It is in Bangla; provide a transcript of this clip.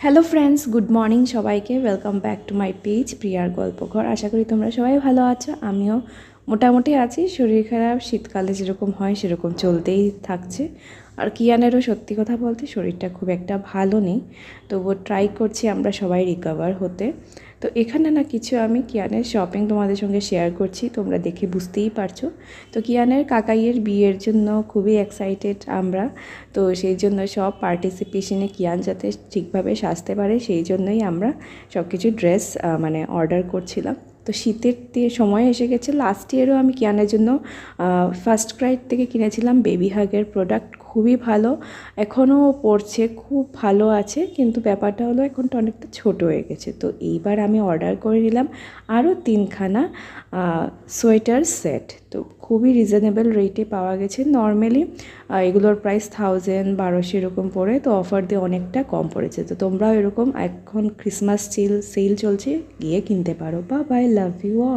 হ্যালো ফ্রেন্ডস, গুড মর্নিং সবাইকে। Welcome back to my page প্রিয়ার গল্পঘর। আশা করি তোমরা সবাই ভালো আছো। আমিও মোটামুটি আছি। শরীর খারাপ শীতকালে যেরকম হয় সেরকম চলতেই থাকছে। আর কিয়ানেরও সত্যি কথা বলতে শরীরটা খুব একটা ভালো নেই, তবুও ট্রাই করছি আমরা সবাই রিকভার হতে। তো এখানে না কিছু আমি কিয়ানের শপিং তোমাদের সঙ্গে শেয়ার করছি, তোমরা দেখে বুঝতেই পারছো। তো কিয়ানের কাকাইয়ের বিয়ের জন্য খুবই এক্সাইটেড আমরা। তো সেই জন্য সব পার্টিসিপেশনে কিয়ান যাতে ঠিকভাবে সাজতে পারে সেই জন্যই আমরা সব কিছু ড্রেস অর্ডার করছিলাম। তো শীতের সময় এসে গেছে। লাস্ট ইয়ারও আমি কিয়ানের জন্য ফার্স্ট ক্রাইড থেকে কিনেছিলাম বেবি হাগের প্রোডাক্ট, খুবই ভালো, এখনও পরছে, খুব ভালো আছে। কিন্তু ব্যাপারটা হলো এখনটা অনেকটা ছোট হয়ে গেছে। তো এইবার আমি অর্ডার করে নিলাম আরও 3খানা সোয়েটার সেট। তো খুবই রিজনেবল রেটে পাওয়া গেছে। নর্মালি এগুলোর প্রাইস 1000-1200 এরকম পড়ে, তো অফার দিয়ে অনেকটা কম পড়েছে। তো তোমরাও এরকম, এখন ক্রিসমাস সেল চলছে, গিয়ে কিনতে পারো। Bye bye, love you all.